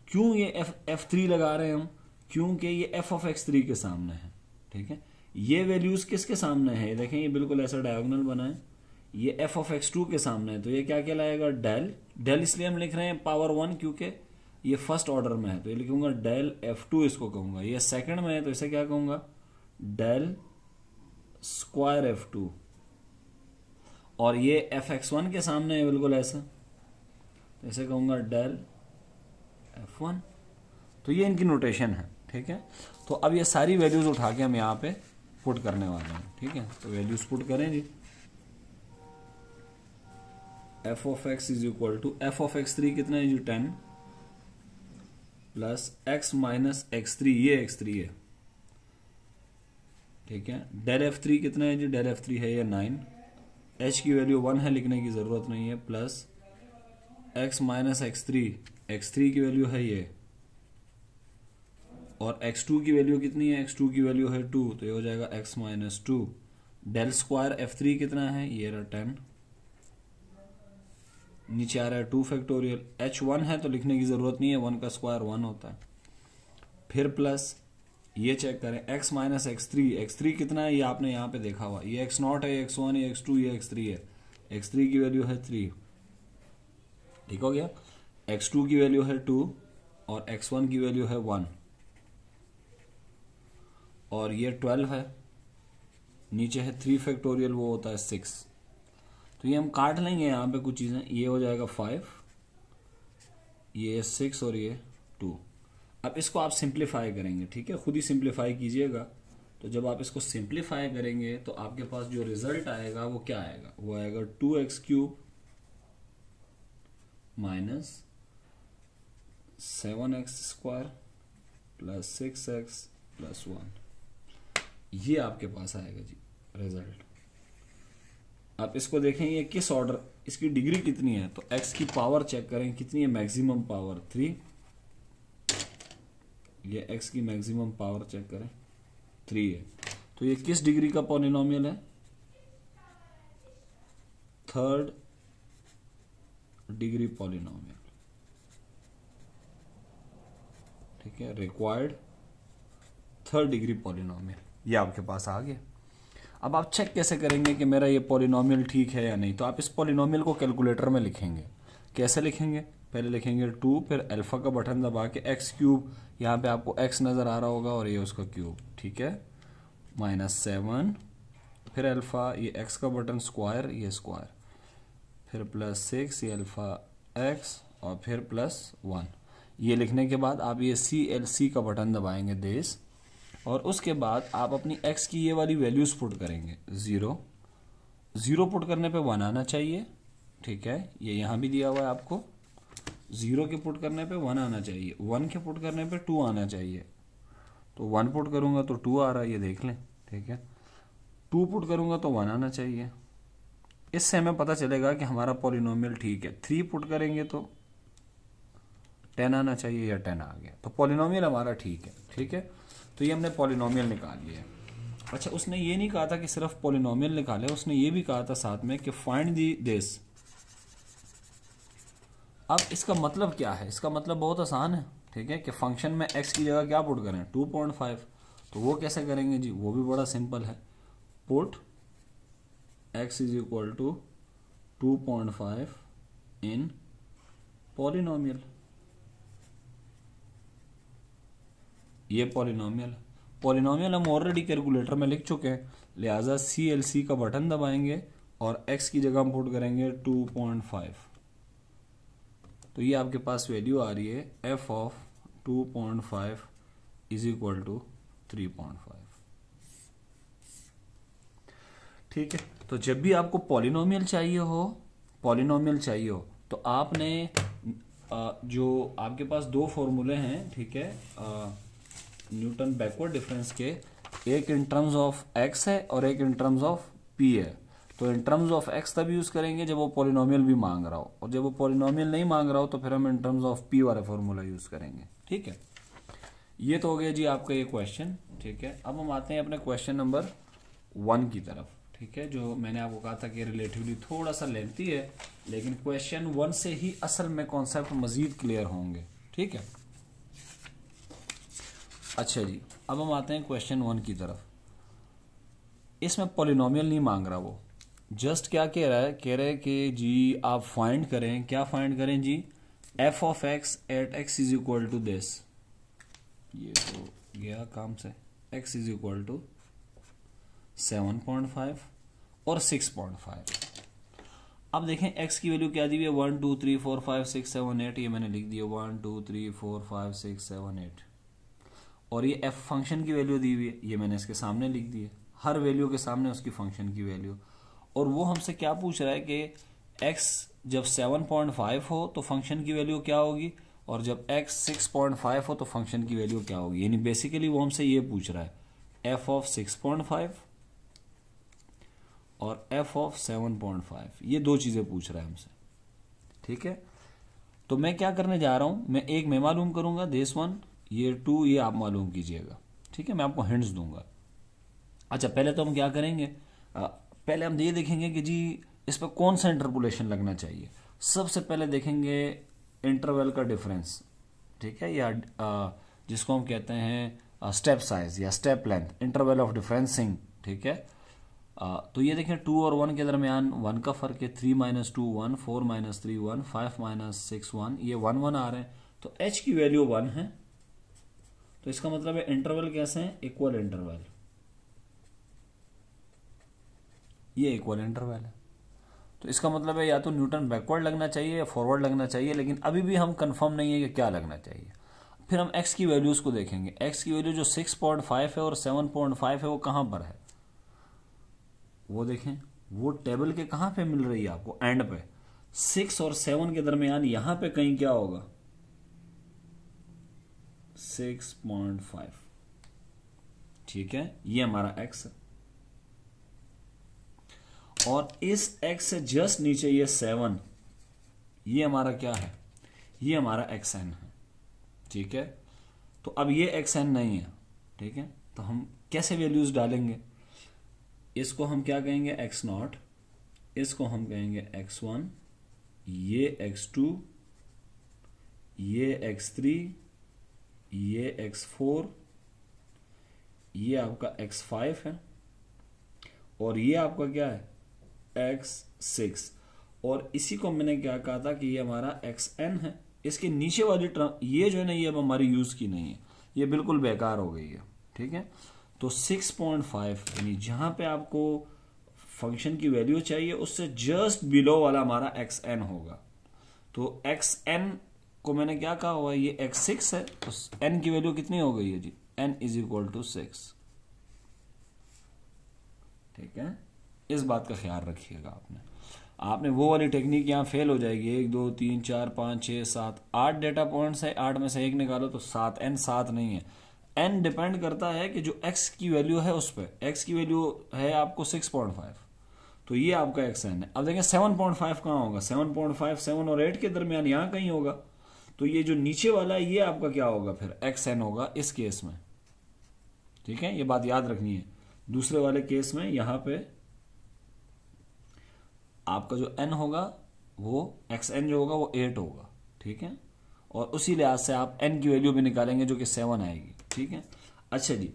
क्यों ये f3 लगा रहे हैं हम? क्योंकि ये एफ ऑफ एक्स 3 के सामने है, ठीक है। ये वैल्यूज किसके सामने है, देखें ये बिल्कुल ऐसा डायगोनल बना है, ये एफ ऑफ एक्स 2 के सामने है, तो ये क्या कहलाएगा, डेल। डेल इसलिए हम लिख रहे हैं पावर 1 क्योंकि ये फर्स्ट ऑर्डर में है, तो ये लिखूंगा डेल F2 इसको कहूंगा। ये सेकंड में है तो इसे क्या कहूंगा, डेल स्क्वायर F2। और ये fx1 के सामने है बिल्कुल ऐसा, तो इसे कहूंगा डेल F1। तो ये इनकी नोटेशन है, ठीक है। तो अब ये सारी वैल्यूज उठा के हम यहाँ पे पुट करने वाले हैं, ठीक है। तो वैल्यूज पुट करें जी। f of x is equal to f of x3 कितना है जी 10 प्लस x माइनस x3, ये x3 है, ठीक है। डेल f3 कितना है जी, डेल f3 है ये 9, h की वैल्यू 1 है, लिखने की जरूरत नहीं है, प्लस x माइनस x3 की वैल्यू है ये, और x2 की वैल्यू कितनी है, x2 की वैल्यू है 2, तो ये हो जाएगा x minus 2। Del square f3 कितना है, ये रहा 10, नीचे आ रहा है 2 फैक्टोरियल, h1 है तो लिखने की जरूरत नहीं है, 1 का स्क्वायर 1 होता है। फिर प्लस ये चेक करें x माइनस x3 कितना है, ये आपने यहाँ पे देखा हुआ, ये x0 है, ये x1 है, x2 ये x3 है, x3 की वैल्यू है 3, ठीक हो गया। x2 की वैल्यू है 2 और x1 की वैल्यू है 1, और ये 12 है, नीचे है 3 फैक्टोरियल, वो होता है 6। तो ये हम काट लेंगे यहाँ पे कुछ चीजें, ये हो जाएगा 5, ये 6 और ये 2। अब इसको आप सिंप्लीफाई करेंगे, ठीक है, खुद ही सिंप्लीफाई कीजिएगा। तो जब आप इसको सिंप्लीफाई करेंगे तो आपके पास जो रिजल्ट आएगा वो क्या आएगा, वो आएगा 2x³ minus 7x² plus 6x plus 1, ये आपके पास आएगा जी रिजल्ट। आप इसको देखें ये किस ऑर्डर, इसकी डिग्री कितनी है, तो x की पावर चेक करें कितनी है, मैक्सिमम पावर 3, ये x की मैक्सिमम पावर चेक करें 3 है, तो ये किस डिग्री का पॉलिनोमियल है, 3rd डिग्री पॉलिनोमियल, ठीक है, रिक्वायर्ड 3rd डिग्री पॉलिनोमियल, ये आपके पास आ गया। अब आप चेक कैसे करेंगे कि मेरा ये पॉलिनोमियल ठीक है या नहीं, तो आप इस पॉलिनोमियल को कैलकुलेटर में लिखेंगे। कैसे लिखेंगे, पहले लिखेंगे 2, फिर अल्फा का बटन दबा के x³, यहाँ पे आपको x नजर आ रहा होगा और ये उसका क्यूब, ठीक है, माइनस 7, फिर अल्फा, ये x का बटन स्क्वायर, ये स्क्वायर, फिर प्लस 6, ये अल्फा x, और फिर प्लस 1। ये लिखने के बाद आप ये CLC का बटन दबाएंगे देश, और उसके बाद आप अपनी x की ये वाली वैल्यूज पुट करेंगे। 0 पुट करने पे 1 आना चाहिए, ठीक है, ये यहाँ भी दिया हुआ है आपको, 0 के पुट करने पे 1 आना चाहिए, 1 के पुट करने पे 2 आना चाहिए। तो 1 पुट करूंगा तो 2 आ रहा है, ये देख लें, ठीक है। 2 पुट करूंगा तो 1 आना चाहिए। इससे हमें पता चलेगा कि हमारा पॉलिनोमियल ठीक है। 3 पुट करेंगे तो 10 आना चाहिए, या 10 आ गया, तो पॉलिनोमियल हमारा ठीक है, ठीक है। तो ये हमने पॉलिनोमियल निकाल लिया है। अच्छा, उसने ये नहीं कहा था कि सिर्फ पॉलिनोमियल निकाले, उसने ये भी कहा था साथ में कि फाइंड दी दिस। अब इसका मतलब क्या है, इसका मतलब बहुत आसान है, ठीक है, कि फंक्शन में x की जगह क्या पुट करें, 2.5। तो वो कैसे करेंगे जी, वो भी बड़ा सिंपल है, put x is equal to 2.5 in polynomial, ये पॉलिनोमियल हम ऑलरेडी कैलकुलेटर में लिख चुके हैं, लिहाजा CLC का बटन दबाएंगे और x की जगह हम पुट करेंगे 2.5। तो ये आपके पास वैल्यू आ रही है f of 2.5 is equal to 3.5, ठीक है। तो जब भी आपको पॉलिनोमियल चाहिए हो तो आपने जो आपके पास 2 फॉर्मूले हैं, ठीक है, न्यूटन बैकवर्ड डिफरेंस के, एक इन टर्म्स ऑफ x है और एक इन टर्म्स ऑफ p है। तो इन टर्म्स ऑफ x तब यूज करेंगे जब वो पॉलिनोमियल भी मांग रहा हो, और जब वो पॉलिनोमियल नहीं मांग रहा हो तो फिर हम इन टर्म्स ऑफ p वाला फॉर्मूला यूज करेंगे, ठीक है। ये तो हो गया जी आपका ये क्वेश्चन, ठीक है। अब हम आते हैं अपने क्वेश्चन नंबर 1 की तरफ, ठीक है, जो मैंने आपको कहा था कि रिलेटिवली थोड़ा सा लेंथी है, लेकिन क्वेश्चन 1 से ही असल में कॉन्सेप्ट मजीद क्लियर होंगे, ठीक है। अच्छा जी, अब हम आते हैं क्वेश्चन 1 की तरफ। इसमें पॉलिनोमियल नहीं मांग रहा, वो जस्ट क्या कह रहा है, कह रहे हैं कि जी आप फाइंड करें, क्या फाइंड करें जी, F of X at X is equal to this. ये तो गया काम से। एक्स इज इक्वल टू 7.5 और 6.5। अब देखें x की वैल्यू क्या दी हुई है, 1 2 3 4 5 6 7 8, ये मैंने लिख दिया 1 2 3 4 5 6 7 8। और ये f फंक्शन की वैल्यू दी हुई है, ये मैंने इसके सामने लिख दी है, हर वैल्यू के सामने उसकी फंक्शन की वैल्यू। और वो हमसे क्या पूछ रहा है कि x जब 7.5 हो तो फंक्शन की वैल्यू क्या होगी, और जब x 6.5 हो तो फंक्शन की वैल्यू क्या होगी। यानी बेसिकली वो हमसे ये पूछ रहा है f ऑफ 6.5 और f ऑफ 7.5, ये दो चीजें पूछ रहा है हमसे। ठीक है, तो मैं क्या करने जा रहा हूं, मैं एक मैं मालूम करूंगा दिस वन, ये 2 ये आप मालूम कीजिएगा। ठीक है, मैं आपको हिंट्स दूंगा। अच्छा, पहले तो हम क्या करेंगे, पहले हम ये देखेंगे कि जी इस पर कौन सा इंटरपोलेशन लगना चाहिए। सबसे पहले देखेंगे इंटरवल का डिफरेंस, ठीक है, या जिसको हम कहते हैं स्टेप साइज या स्टेप लेंथ, इंटरवल ऑफ डिफरेंसिंग। ठीक है, तो ये देखें 2 और 1 के दरमियान 1 का फर्क है, 3 - 2 1, 4 - 3 1, 5 - 6 1, ये 1 1 आ रहे हैं, तो h की वैल्यू 1 है। तो इसका मतलब है इंटरवल कैसे हैं, इक्वल इंटरवल, ये इक्वल इंटरवल है। तो इसका मतलब है या तो न्यूटन बैकवर्ड लगना चाहिए या फॉरवर्ड लगना चाहिए, लेकिन अभी भी हम कंफर्म नहीं है कि क्या लगना चाहिए। फिर हम x की वैल्यूज को देखेंगे। x की वैल्यू जो 6.5 है और 7.5 है वो कहां पर है, वो देखें, वो टेबल के कहां पे मिल रही है आपको, एंड पे। 6 और 7 के दरमियान यहां पे कहीं क्या होगा, 6.5। ठीक है, ये हमारा x है, और इस x से जस्ट नीचे ये 7, ये हमारा क्या है, ये हमारा xn है। ठीक है, तो अब ये xn नहीं है। ठीक है, तो हम कैसे वैल्यूज डालेंगे, इसको हम क्या कहेंगे x0, इसको हम कहेंगे x1, ये x2, ये x3, ये x4, ये आपका x5 है, और ये आपका क्या है x6। और इसी को मैंने क्या कहा था कि ये हमारा xn है। इसके नीचे वाली टर्म ये जो है ना, ये अब हमारी यूज की नहीं है, ये बिल्कुल बेकार हो गई है। ठीक है, तो 6.5 यानी जहां पे आपको फंक्शन की वैल्यू चाहिए उससे जस्ट बिलो वाला हमारा xn होगा। तो xn को मैंने क्या कहा हुआ है, ये x6 है, तो n की वैल्यू कितनी हो गई है जी, n इज इक्वल टू 6। ठीक है, इस बात का ख्याल रखिएगा। आपने वो वाली टेक्निक यहां फेल हो जाएगी। 1 2 3 4 5 6 7 8 डेटा पॉइंट्स है, 8 में से एक निकालो तो 7, n 7 नहीं है। n डिपेंड करता है कि जो x की वैल्यू है उस पर, x की वैल्यू है आपको 6.5, तो ये आपका xn है। अब देखें 7.5 कहां होगा, 7.5 7 और 8 के दरमियान यहां कहीं होगा, तो ये जो नीचे वाला है ये आपका क्या होगा, फिर xn होगा इस केस में। ठीक है, ये बात याद रखनी है। दूसरे वाले केस में यहां पे आपका जो n होगा वो xn जो होगा वो 8 होगा। ठीक है, और उसी लिहाज से आप n की वैल्यू भी निकालेंगे जो कि 7 आएगी। ठीक है, अच्छा जी,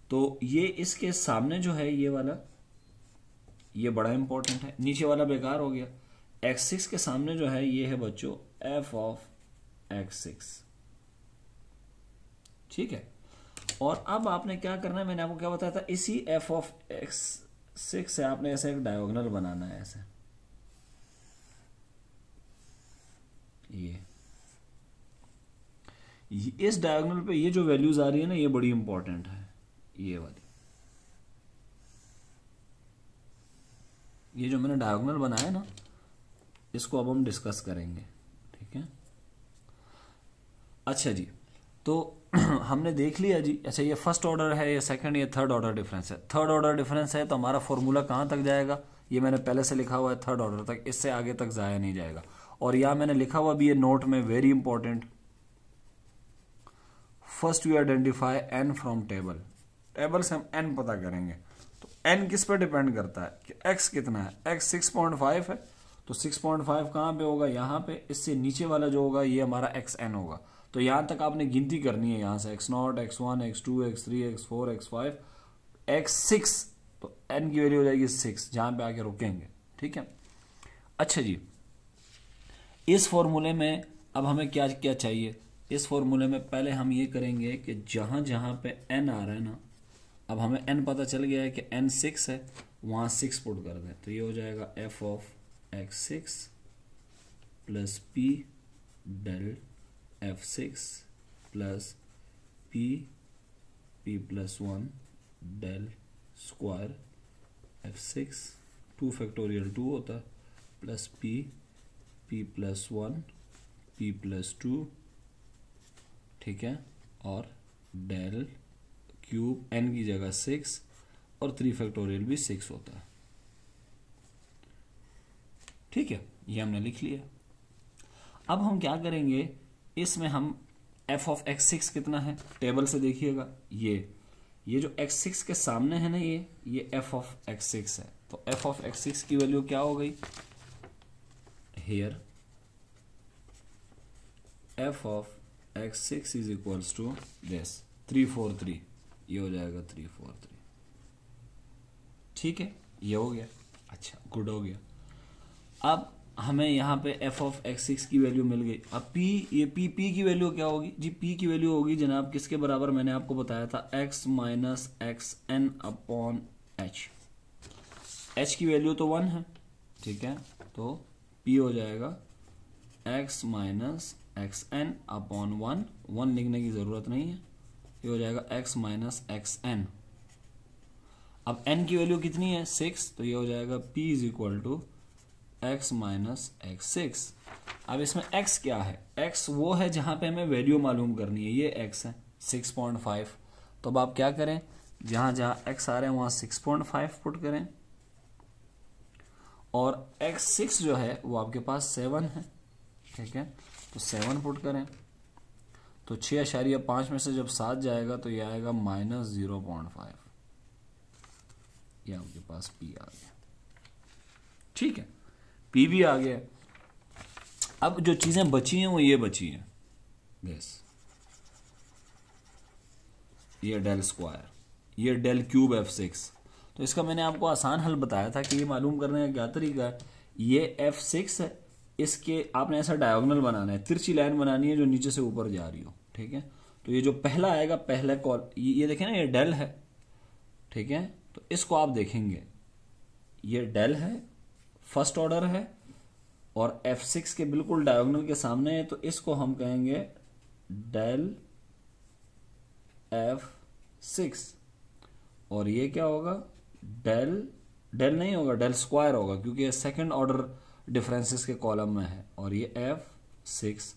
तो ये इसके सामने जो है ये वाला, ये बड़ा इंपॉर्टेंट है, नीचे वाला बेकार हो गया। x6 के सामने जो है ये है बच्चों f ऑफ x6। ठीक है, और अब आपने क्या करना है, मैंने आपको क्या बताया था, इसी f ऑफ x6 से आपने ऐसे एक डायगोनल बनाना है, ऐसे ये इस डायगोनल पे ये जो वैल्यूज आ रही है ना, ये बड़ी इंपॉर्टेंट है, ये वाली, ये जो मैंने डायगोनल बनाया ना, इसको अब हम डिस्कस करेंगे। ठीक है, अच्छा जी, तो हमने देख लिया जी। अच्छा, ये फर्स्ट ऑर्डर है, ये सेकंड, ये थर्ड ऑर्डर डिफरेंस है। थर्ड ऑर्डर डिफरेंस है तो हमारा फॉर्मूला कहां तक जाएगा, ये मैंने पहले से लिखा हुआ है थर्ड ऑर्डर तक, इससे आगे तक जाया नहीं जाएगा। और यहां मैंने लिखा हुआ भी है नोट में, very important, first you identify n from table. Table से हम n पता करेंगे, तो n किस पर डिपेंड करता है कि x कितना है, x 6.5 है, तो 6.5 कहां पे होगा, यहां पे। इससे नीचे वाला जो होगा ये हमारा xn होगा, तो यहां तक आपने गिनती करनी है, यहां से x0, x1, x2, x3, x4, x5, x6, तो n की वैल्यू हो जाएगी 6, जहां पे आके रुकेंगे। ठीक है, अच्छा जी, इस फॉर्मूले में अब हमें क्या क्या चाहिए? इस फॉर्मूले में पहले हम ये करेंगे कि जहां जहां पे n आ रहा है ना, अब हमें n पता चल गया है कि n 6 है, वहां 6 पुट कर दें, तो ये हो जाएगा f of x6 plus p del f6 plus p plus 1 del square f6, 2 factorial 2 होता है, plus p plus 1 p plus 2, ठीक है, और डेल क्यूब n की जगह 6 और 3 फैक्टोरियल भी 6 होता है। ठीक है, ये हमने लिख लिया। अब हम क्या करेंगे, इसमें हम f ऑफ x6 कितना है, टेबल से देखिएगा, ये जो x6 के सामने है ना, ये f ऑफ x6 है, तो f ऑफ x6 की वैल्यू क्या हो गई, here f of x6 is equals to this 343, ये हो जाएगा 343। ठीक है, ये हो गया, अच्छा गुड हो गया। अब हमें यहाँ पे f ऑफ x6 की वैल्यू मिल गई। अब p, ये p की वैल्यू क्या होगी जी, p की वैल्यू होगी जनाब किसके बराबर, मैंने आपको बताया था x minus x n upon h। h की वैल्यू तो 1 है, ठीक है, तो p हो जाएगा x minus x n upon 1 लिखने की जरूरत नहीं है, ये हो जाएगा x माइनस एक्स एन। अब n की वैल्यू कितनी है 6, तो ये हो जाएगा p is equal to x minus x 6। अब इसमें x क्या है, x वो है जहां पे हमें वैल्यू मालूम करनी है, ये x है 6.5, तो अब आप क्या करें, जहां जहां x आ रहे हैं वहां 6.5 पुट करें, और x6 जो है वो आपके पास 7 है, ठीक है, तो 7 पुट करें, तो 6.5 में से जब 7 जाएगा तो ये आएगा माइनस 0.5, ये आपके पास p आ गया। ठीक है, p भी आ गया। अब जो चीजें बची हैं वो ये बची हैं, बस ये डेल स्क्वायर, ये डेल क्यूब f6, तो इसका मैंने आपको आसान हल बताया था कि ये मालूम करने का क्या तरीका है, ये f6 है, इसके आपने ऐसा डायगोनल बनाना है, तिरछी लाइन बनानी है जो नीचे से ऊपर जा रही हो। ठीक है, तो ये जो पहला आएगा, पहले कॉल, ये देखें ना, ये डेल है, ठीक है, तो इसको आप देखेंगे, ये डेल है, फर्स्ट ऑर्डर है, और f6 के बिल्कुल डायगोनल के सामने है, तो इसको हम कहेंगे डेल f6, और ये क्या होगा, डेल नहीं होगा, डेल स्क्वायर होगा, क्योंकि ये सेकंड ऑर्डर डिफरेंसेस के कॉलम में है, और ये f6,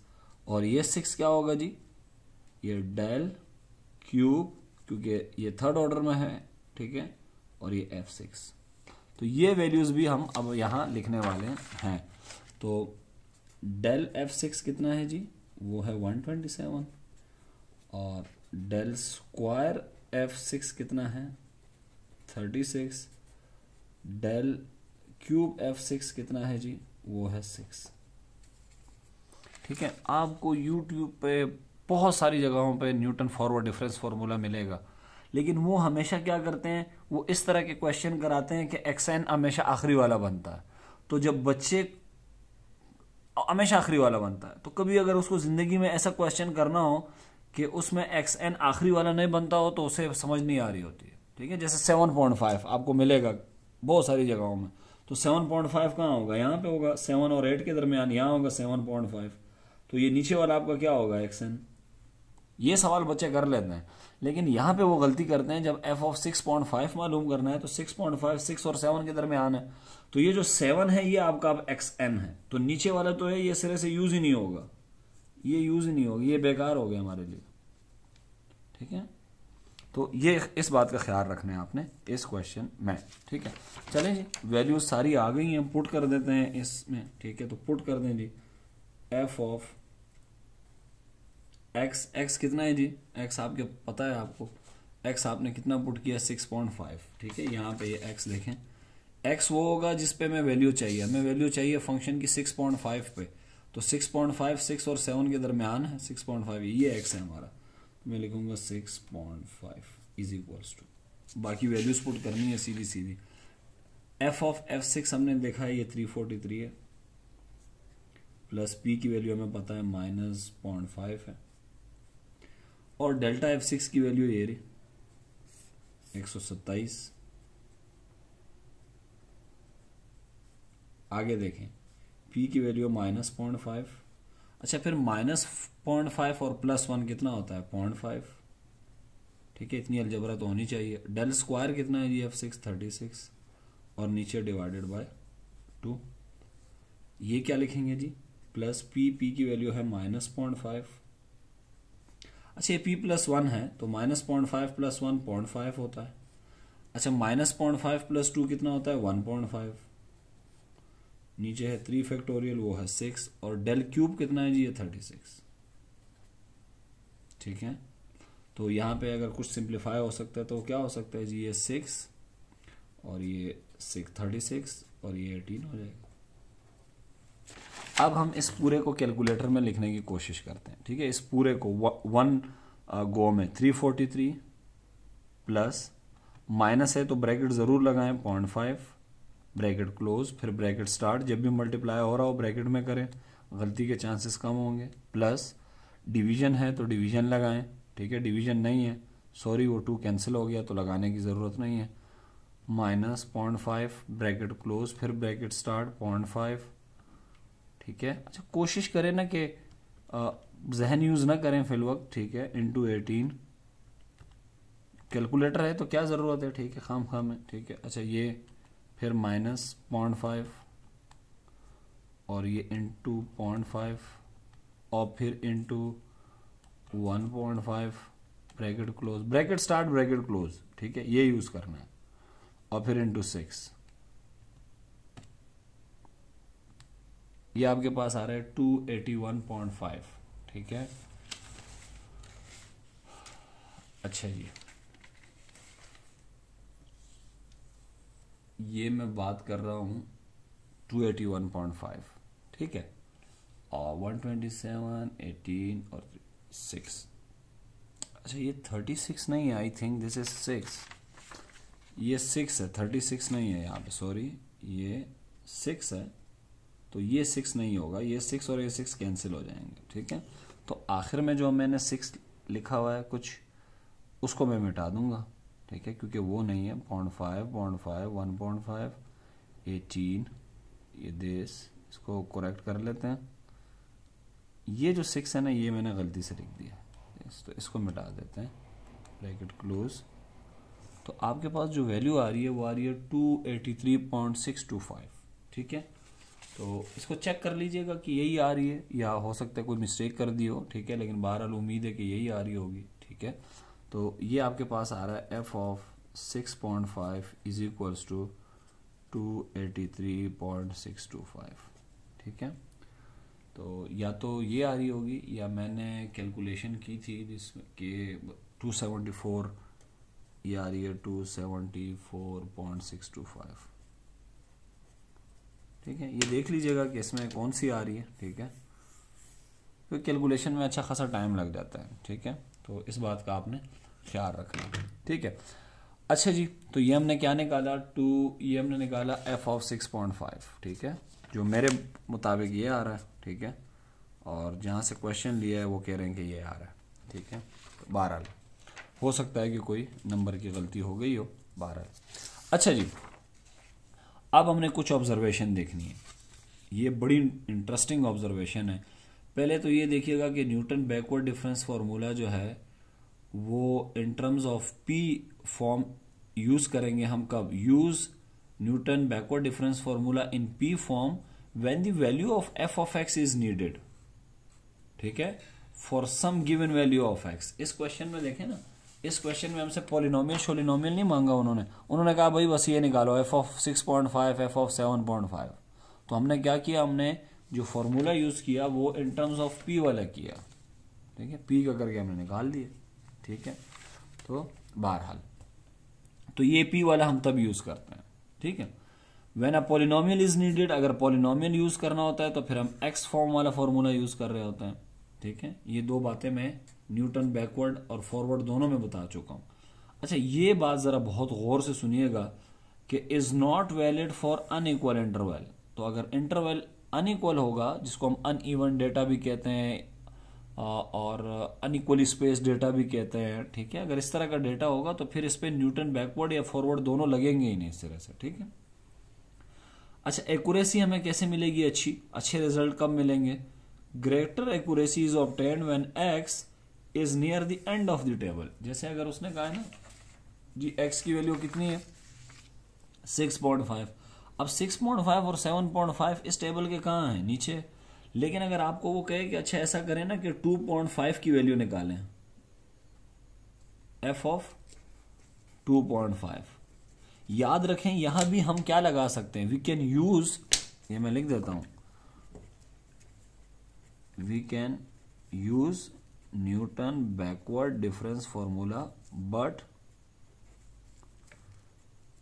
और ये 6 क्या होगा जी, ये डेल क्यूब, क्योंकि ये थर्ड ऑर्डर में है, ठीक है, और ये f6। तो ये वैल्यूज भी हम अब यहां लिखने वाले हैं। तो डेल f6 कितना है जी, वो है 127, और डेल स्क्वायर f6 कितना है 36, डेल क्यूब f6 कितना है जी, वो है 6। ठीक है, आपको YouTube पे बहुत सारी जगहों पे न्यूटन फॉरवर्ड डिफरेंस फार्मूला मिलेगा, लेकिन वो हमेशा क्या करते हैं, वो इस तरह के क्वेश्चन कराते हैं कि xn हमेशा आखिरी वाला बनता है। तो जब बच्चे हमेशा आखिरी वाला बनता है, तो कभी अगर उसको जिंदगी में ऐसा क्वेश्चन करना हो कि उसमें xn आखिरी वाला नहीं बनता हो, तो उसे समझ नहीं आ रही होती है। ठीक है, जैसे 7.5 आपको मिलेगा बहुत सारी जगहों में, तो 7.5 कहाँ होगा, यहाँ पे होगा, 7 और 8 के दरमियान यहाँ होगा 7.5, तो ये नीचे वाला आपका क्या होगा xn। ये सवाल बच्चे कर लेते हैं, लेकिन यहाँ पे वो गलती करते हैं, जब f ऑफ 6.5 मालूम करना है तो 6.5 6 और 7 के दरमियान है, तो ये जो 7 है ये आपका अब xn है, तो नीचे वाला तो है, ये सिरे से यूज ही नहीं होगा, ये यूज ही नहीं होगा, ये बेकार हो गया हमारे लिए। ठीक है, तो ये इस बात का ख्याल रखना है आपने इस क्वेश्चन में। ठीक है, चलें जी, वैल्यूज सारी आ गई हैं, पुट कर देते हैं इसमें। ठीक है, तो पुट कर दें जी, f ऑफ x कितना है जी, x आपके पता है आपको, x आपने कितना पुट किया 6.5। ठीक है, यहाँ पे ये x देखें, x वो होगा जिस पे हमें वैल्यू चाहिए, हमें वैल्यू चाहिए फंक्शन की 6.5 पे, तो 6.5 6 और 7 के दरमियान है 6.5, ये एक्स है हमारा, तो मैं लिखूंगा 6.5 इज इक्वल्स टू, बाकी वैल्यूज पुट करनी है सीधी सीधी। एफ ऑफ F6 हमने देखा है ये 343 है, प्लस पी की वैल्यू हमें पता है -0.5 है, और डेल्टा F6 की वैल्यू ये रही 127। आगे देखें P की वैल्यू -0.5, अच्छा फिर -0.5 और +1 कितना होता है 0.5, ठीक है, इतनी अलजबरा तो होनी चाहिए। डेल स्क्वायर कितना है जी F6 36, और नीचे डिवाइडेड बाय 2, ये क्या लिखेंगे जी प्लस P की वैल्यू है -0.5, अच्छा ये P+1 है तो -0.5 + 1 0.5 होता है, अच्छा -0.5 + 2 कितना होता है 1.5, नीचे है 3 फैक्टोरियल वो है 6, और डेल क्यूब कितना है जी ये 36, ठीक है। तो यहाँ पे अगर कुछ सिंप्लीफाई हो सकता है तो क्या हो सकता है जी, ये 6 और ये 36 और ये 18 हो जाएगा। अब हम इस पूरे को कैलकुलेटर में लिखने की कोशिश करते हैं, ठीक है। इस पूरे को वन गो में 343 प्लस माइनस है तो ब्रैकेट जरूर लगाएं 0.5, ब्रैकेट क्लोज, फिर ब्रैकेट स्टार्ट, जब भी मल्टीप्लाई हो रहा हो ब्रैकेट में करें, गलती के चांसेस कम होंगे, प्लस डिवीजन है तो डिवीजन लगाएं, ठीक है, डिवीजन नहीं है सॉरी वो 2 कैंसिल हो गया तो लगाने की ज़रूरत नहीं है, -0.5 ब्रैकेट क्लोज, फिर ब्रैकेट स्टार्ट 0.5, ठीक है। अच्छा कोशिश करें ना कि जहन यूज़ ना करें फिल वक्त, ठीक है, इंटू 18, कैलकुलेटर है तो क्या ज़रूरत है, ठीक है, खाम में, ठीक है। अच्छा ये फिर -0.5 और ये इंटू 0.5 और फिर into 1.5 bracket close, bracket start bracket close, ठीक है, ये यूज़ करना है, और फिर इंटू 6, ये आपके पास आ रहा है 281.5, ठीक है। अच्छा जी ये मैं बात कर रहा हूं 281.5, ठीक है, और 127 18 और 6, अच्छा ये 36 नहीं है, आई थिंक दिस इज 6, ये 6 है, 36 नहीं है यहाँ पे, सॉरी ये 6 है, तो ये 6 नहीं होगा, ये 6 और ये 6 कैंसिल हो जाएंगे, ठीक है। तो आखिर में जो मैंने 6 लिखा हुआ है कुछ, उसको मैं मिटा दूंगा, ठीक है, क्योंकि वो नहीं है, 0.5 1.5 18, ये दिस, इसको करेक्ट कर लेते हैं, ये जो 6 है ना ये मैंने गलती से लिख दिया, तो इसको मिटा देते हैं, ब्रैकेट क्लोज, तो आपके पास जो वैल्यू आ रही है वो आ रही है 283.625, ठीक है। तो इसको चेक कर लीजिएगा कि यही आ रही है, या हो सकता है कोई मिस्टेक कर दी हो, ठीक है, लेकिन बहरहाल उम्मीद है कि यही आ रही होगी, ठीक है। तो ये आपके पास आ रहा है f of 6.5 is equals to 283.625, ठीक है। तो या तो ये आ रही होगी, या मैंने कैलकुलेशन की थी जिसमें कि 274, ये आ रही है 274.625, ठीक है, ये देख लीजिएगा कि इसमें कौन सी आ रही है, ठीक है, क्योंकि कैलकुलेशन में अच्छा खासा टाइम लग जाता है, ठीक है, तो इस बात का आपने ख्याल रखना, ठीक है। अच्छा जी तो ये हमने क्या निकाला, ये हमने निकाला f ऑफ 6.5, ठीक है, जो मेरे मुताबिक ये आ रहा है, ठीक है, और जहाँ से क्वेश्चन लिया है वो कह रहे हैं कि ये आ रहा है, ठीक है। तो बहरहाल हो सकता है कि कोई नंबर की गलती हो गई हो, बहरहाल। अच्छा जी अब हमने कुछ ऑब्जर्वेशन देखनी है, ये बड़ी इंटरेस्टिंग ऑब्जर्वेशन है। पहले तो ये देखिएगा कि न्यूटन बैकवर्ड डिफरेंस फार्मूला जो है वो in terms of p form use करेंगे हम, कब, use Newton backward difference formula in p form when the value of f of x is needed, ठीक है, for some given value of x. इस question में देखें ना, इस क्वेश्चन में हमसे पॉलिनोमियल शोलिनोमियल नहीं मांगा उन्होंने कहा भाई बस ये निकालो एफ ऑफ 6.5 एफ ऑफ 7.5, तो हमने क्या किया, हमने जो फॉर्मूला यूज किया वो इन टर्म्स ऑफ पी वाला किया, ठीक है, पी का करके हमने निकाल दिया, ठीक है। तो बहरहाल तो ये पी वाला हम तब यूज करते हैं, ठीक है। When a polynomial is needed, अगर पॉलिनोमियल यूज करना होता है तो फिर हम एक्स फॉर्म वाला फॉर्मूला यूज कर रहे होते हैं। ठीक है, ये दो बातें मैं न्यूटन बैकवर्ड और फॉरवर्ड दोनों में बता चुका हूं। अच्छा, ये बात जरा बहुत गौर से सुनिएगा कि is not valid for unequal interval. तो अगर इंटरवल अनइक्वल होगा, जिसको हम अनइवन डेटा भी कहते हैं और अनइक्वली स्पेस डेटा भी कहते हैं, ठीक है, अगर इस तरह का डेटा होगा तो फिर इस पे न्यूटन बैकवर्ड या फॉरवर्ड दोनों लगेंगे ही नहीं इस तरह से। ठीक है। अच्छा, एक्यूरेसी हमें कैसे मिलेगी अच्छे रिजल्ट कब मिलेंगे? Greater accuracy is obtained when x is near the end of the table. जैसे अगर उसने कहा है ना जी एक्स की वैल्यू कितनी है 6.5, अब 6.5 और 7.5 इस टेबल के कहाँ हैं? नीचे। लेकिन अगर आपको वो कहे कि अच्छा ऐसा करें ना कि 2.5 की वैल्यू निकालें, एफ ऑफ 2.5, याद रखें यहां भी हम क्या लगा सकते हैं? वी कैन यूज, ये मैं लिख देता हूं, we can use Newton backward difference formula but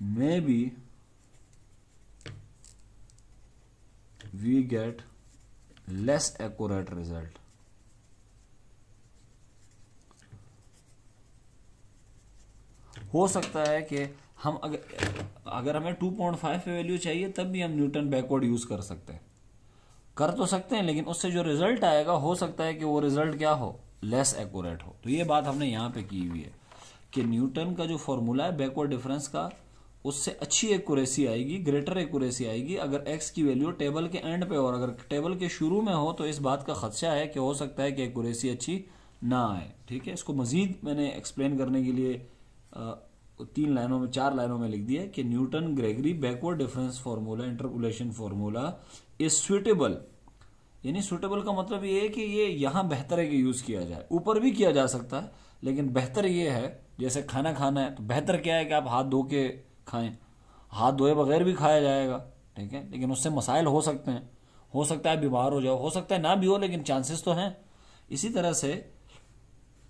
maybe we get less accurate result. हो सकता है कि हम अगर हमें 2.5 पे वैल्यू चाहिए तब भी हम न्यूटन बैकवर्ड यूज कर सकते हैं, कर तो सकते हैं, लेकिन उससे जो रिजल्ट आएगा हो सकता है कि वो रिजल्ट क्या हो? लेस एक्यूरेट हो। तो ये बात हमने यहां पे की हुई है कि न्यूटन का जो फॉर्मूला है बैकवर्ड डिफरेंस का, उससे अच्छी एक्यूरेसी आएगी, ग्रेटर एक्यूरेसी आएगी अगर एक्स की वैल्यू टेबल के एंड पे हो। और अगर टेबल के शुरू में हो तो इस बात का खदशा है कि हो सकता है कि एक्यूरेसी अच्छी ना आए। ठीक है, इसको मजीद मैंने एक्सप्लेन करने के लिए 4 लाइनों में लिख दिया है कि Newton Gregory backward difference formula, interpolation formula is suitable. यानी सुटेबल का मतलब ये है कि ये यहां बेहतर है कि यूज किया जाए, ऊपर भी किया जा सकता है, लेकिन बेहतर ये है, जैसे खाना खाना है तो बेहतर क्या है कि आप हाथ धो के खाएं, हाथ धोए बगैर भी खाया जाएगा। ठीक है, लेकिन उससे मसाइल हो सकते हैं, हो सकता है बीमार हो जाओ, हो सकता है ना भी हो, लेकिन चांसेस तो हैं। इसी तरह से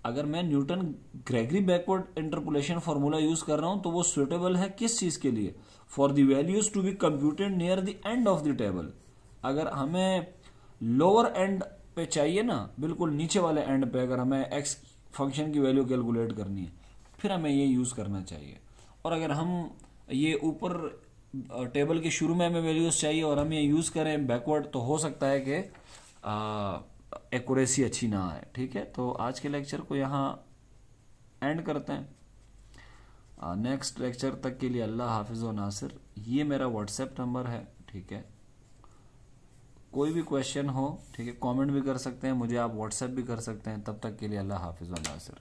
अगर मैं Newton Gregory backward interpolation formula use कर रहा हूं तो वो सुटेबल है किस चीज के लिए? For the values to be computed near the end of the table. अगर हमें लोअर एंड पे चाहिए ना, बिल्कुल नीचे वाले एंड पे, अगर हमें एक्स फंक्शन की वैल्यू कैलकुलेट करनी है फिर हमें ये यूज करना चाहिए। और अगर हम ये ऊपर टेबल के शुरू में हमें वैल्यूज चाहिए और हम ये यूज करें बैकवर्ड, तो हो सकता है कि एक्यूरेसी अच्छी ना आए। ठीक है, तो आज के लेक्चर को यहाँ एंड करते हैं। नेक्स्ट लेक्चर तक के लिए अल्लाह हाफिज व नासिर। ये मेरा व्हाट्सएप नंबर है। ठीक है, कोई भी क्वेश्चन हो, ठीक है, कमेंट भी कर सकते हैं मुझे, आप व्हाट्सएप भी कर सकते हैं। तब तक के लिए अल्लाह हाफिज व नासिर।